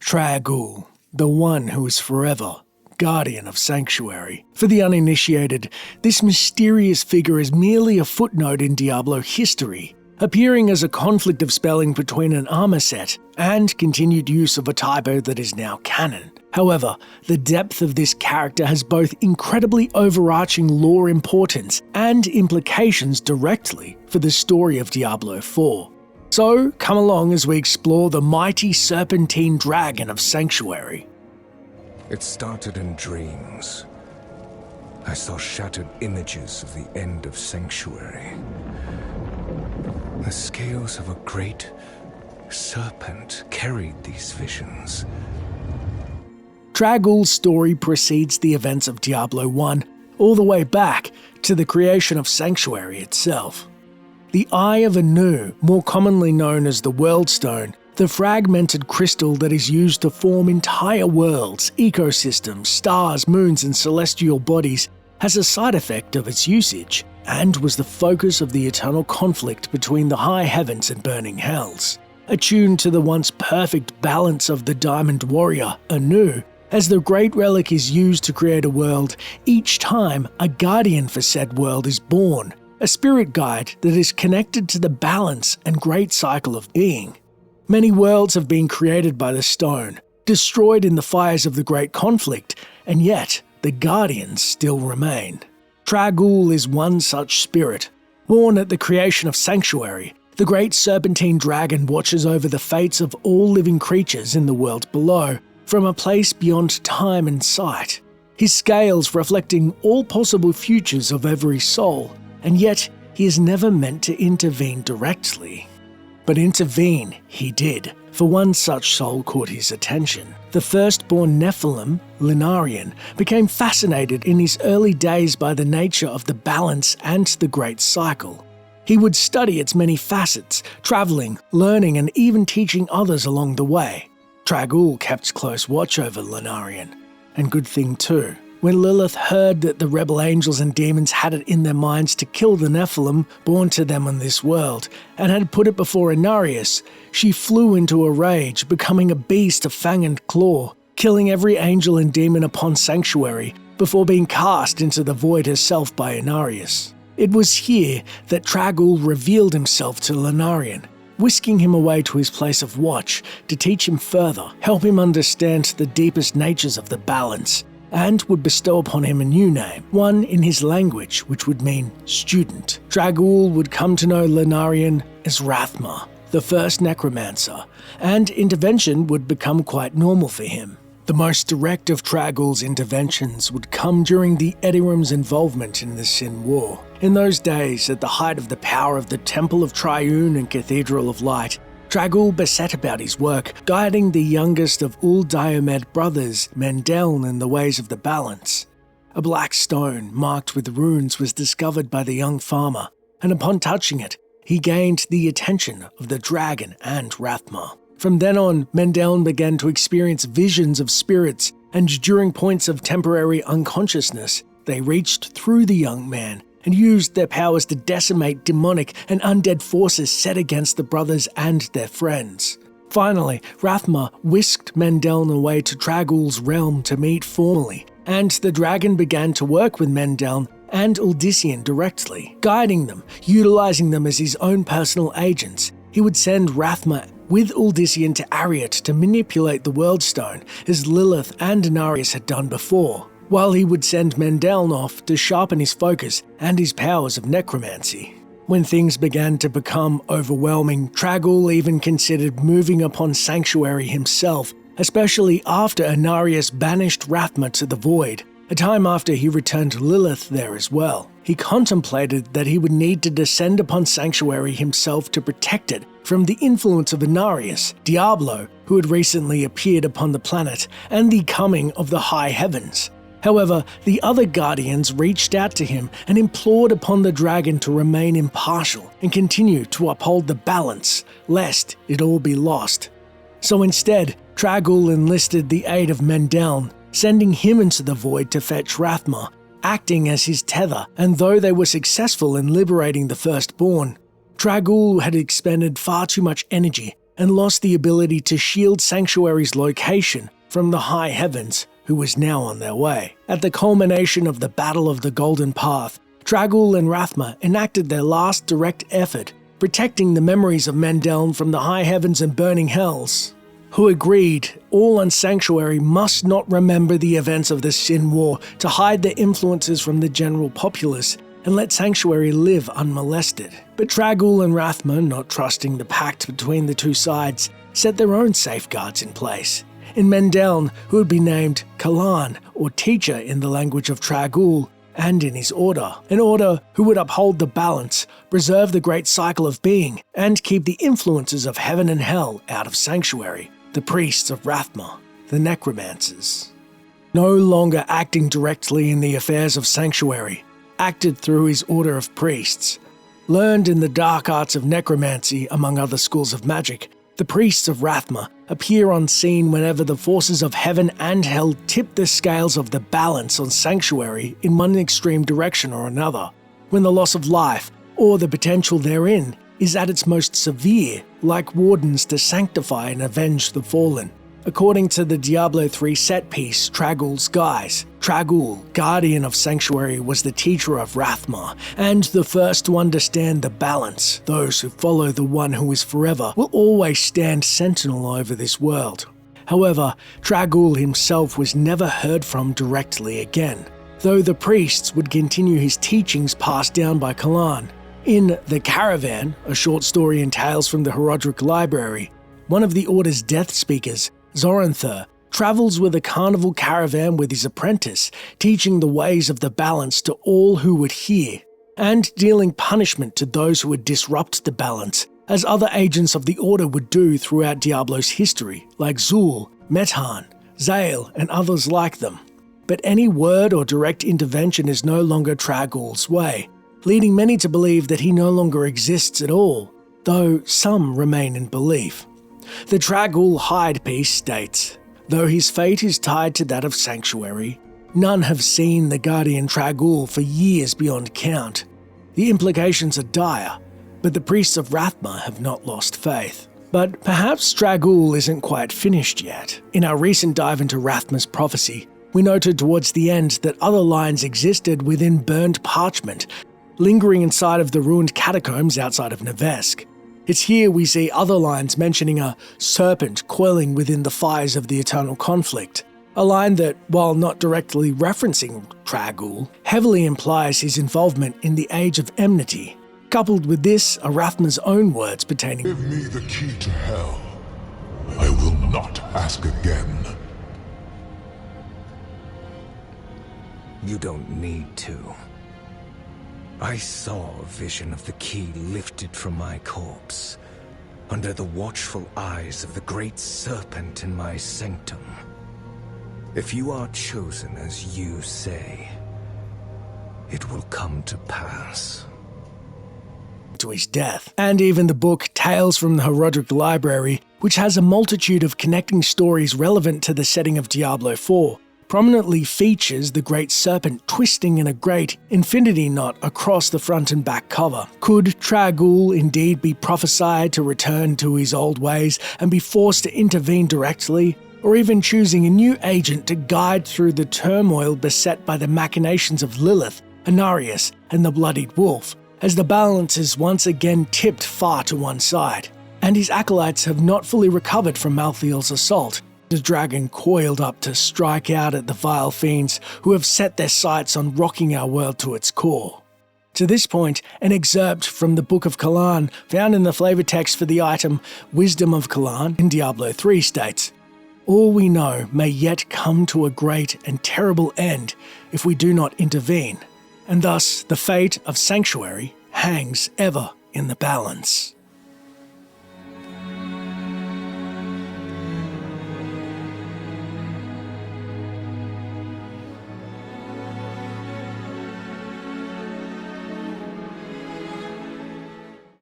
Trag'Oul, the one who is forever guardian of Sanctuary. For the uninitiated, this mysterious figure is merely a footnote in Diablo history, appearing as a conflict of spelling between an armor set and continued use of a typo that is now canon. However, the depth of this character has both incredibly overarching lore importance and implications directly for the story of Diablo 4. So, come along as we explore the mighty serpentine dragon of Sanctuary. It started in dreams. I saw shattered images of the end of Sanctuary. The scales of a great serpent carried these visions. Trag'Oul's story precedes the events of Diablo 1 all the way back to the creation of Sanctuary itself. The Eye of Anu, more commonly known as the World Stone, the fragmented crystal that is used to form entire worlds, ecosystems, stars, moons, and celestial bodies, has a side effect of its usage, and was the focus of the eternal conflict between the high heavens and burning hells. Attuned to the once perfect balance of the Diamond Warrior, Anu, as the great relic is used to create a world, each time a guardian for said world is born, a spirit guide that is connected to the balance and great cycle of being. Many worlds have been created by the stone, destroyed in the fires of the great conflict, and yet the guardians still remain. Trag'Oul is one such spirit. Born at the creation of Sanctuary, the great serpentine dragon watches over the fates of all living creatures in the world below, from a place beyond time and sight. His scales reflecting all possible futures of every soul, and yet he is never meant to intervene directly. But intervene he did, for one such soul caught his attention. The firstborn Nephilim, Lunarian, became fascinated in his early days by the nature of the balance and the great cycle. He would study its many facets, travelling, learning, and even teaching others along the way. Trag'Oul kept close watch over Lunarian, and good thing too. When Lilith heard that the rebel angels and demons had it in their minds to kill the Nephilim born to them on this world, and had put it before Inarius, she flew into a rage, becoming a beast of fang and claw, killing every angel and demon upon Sanctuary before being cast into the void herself by Inarius. It was here that Trag'Oul revealed himself to Lunarian, whisking him away to his place of watch to teach him further, help him understand the deepest natures of the balance, and would bestow upon him a new name, one in his language which would mean student. Trag'Oul would come to know Lunarian as Rathma, the first Necromancer, and intervention would become quite normal for him. The most direct of Trag'Oul's interventions would come during the Edirum's involvement in the Sin War. In those days, at the height of the power of the Temple of Triune and Cathedral of Light, Trag'Oul beset about his work, guiding the youngest of all Diomed brothers, Mendeln, in the ways of the balance. A black stone marked with runes was discovered by the young farmer, and upon touching it, he gained the attention of the dragon and Rathma. From then on, Mendeln began to experience visions of spirits, and during points of temporary unconsciousness, they reached through the young man and used their powers to decimate demonic and undead forces set against the brothers and their friends. Finally, Rathma whisked Mendeln away to Trag'Oul's realm to meet formally, and the dragon began to work with Mendeln and Uldyssian directly, guiding them, utilizing them as his own personal agents. He would send Rathma with Uldyssian to Ariat to manipulate the World Stone, as Lilith and Inarius had done before, while he would send Mendeln off to sharpen his focus and his powers of necromancy. When things began to become overwhelming, Trag'Oul even considered moving upon Sanctuary himself, especially after Inarius banished Rathma to the Void, a time after he returned Lilith there as well. He contemplated that he would need to descend upon Sanctuary himself to protect it from the influence of Inarius, Diablo, who had recently appeared upon the planet, and the coming of the High Heavens. However, the other Guardians reached out to him and implored upon the dragon to remain impartial and continue to uphold the balance, lest it all be lost. So instead, Trag'Oul enlisted the aid of Mendeln, sending him into the void to fetch Rathma, acting as his tether, and though they were successful in liberating the firstborn, Trag'Oul had expended far too much energy and lost the ability to shield Sanctuary's location from the high heavens, who was now on their way. At the culmination of the Battle of the Golden Path, Dragul and Rathma enacted their last direct effort, protecting the memories of Mendeln from the high heavens and burning hells, who agreed all on Sanctuary must not remember the events of the Sin War to hide their influences from the general populace and let Sanctuary live unmolested. But Dragul and Rathma, not trusting the pact between the two sides, set their own safeguards in place. In Mendeln, who would be named Kalan, or teacher in the language of Dragul, and in his order, an order who would uphold the balance, preserve the great cycle of being, and keep the influences of heaven and hell out of Sanctuary, the priests of Rathma, the Necromancers. No longer acting directly in the affairs of Sanctuary, acted through his order of priests. Learned in the dark arts of necromancy, among other schools of magic, the priests of Rathma appear on scene whenever the forces of heaven and hell tip the scales of the balance on Sanctuary in one extreme direction or another, when the loss of life, or the potential therein, is at its most severe, like wardens to sanctify and avenge the fallen. According to the Diablo 3 set piece, Dragul's Guise, Dragul, Guardian of Sanctuary, was the teacher of Rathma, and the first to understand the balance. Those who follow the one who is forever will always stand sentinel over this world. However, Dragul himself was never heard from directly again, though the priests would continue his teachings passed down by Kalan. In The Caravan, a short story and tales from the Herodric Library, one of the Order's death speakers, Zoranther, travels with a carnival caravan with his apprentice, teaching the ways of the balance to all who would hear, and dealing punishment to those who would disrupt the balance, as other agents of the Order would do throughout Diablo's history, like Zul, Methan, Zale, and others like them. But any word or direct intervention is no longer Dragul's way, leading many to believe that he no longer exists at all, though some remain in belief. The Dragul Hide piece states, though his fate is tied to that of Sanctuary, none have seen the Guardian Dragul for years beyond count. The implications are dire, but the priests of Rathma have not lost faith. But perhaps Dragul isn't quite finished yet. In our recent dive into Rathma's prophecy, we noted towards the end that other lines existed within burned parchment, lingering inside of the ruined catacombs outside of Nevesk. It's here we see other lines mentioning a serpent coiling within the fires of the eternal conflict, a line that, while not directly referencing Dragul, heavily implies his involvement in the Age of Enmity. Coupled with this are Rathma's own words pertaining, Give me the key to hell. I will not ask again. You don't need to. I saw a vision of the key lifted from my corpse, under the watchful eyes of the great serpent in my sanctum. If you are chosen as you say, it will come to pass. To his death, and even the book Tales from the Herodric Library, which has a multitude of connecting stories relevant to the setting of Diablo 4, prominently features the great serpent twisting in a great infinity knot across the front and back cover. Could Dragul indeed be prophesied to return to his old ways and be forced to intervene directly, or even choosing a new agent to guide through the turmoil beset by the machinations of Lilith, Anarius, and the Bloodied Wolf, as the balance is once again tipped far to one side, and his acolytes have not fully recovered from Malthael's assault, the dragon coiled up to strike out at the vile fiends who have set their sights on rocking our world to its core. To this point, an excerpt from the Book of Kalan, found in the flavor text for the item Wisdom of Kalan in Diablo 3 states, all we know may yet come to a great and terrible end if we do not intervene, and thus the fate of Sanctuary hangs ever in the balance.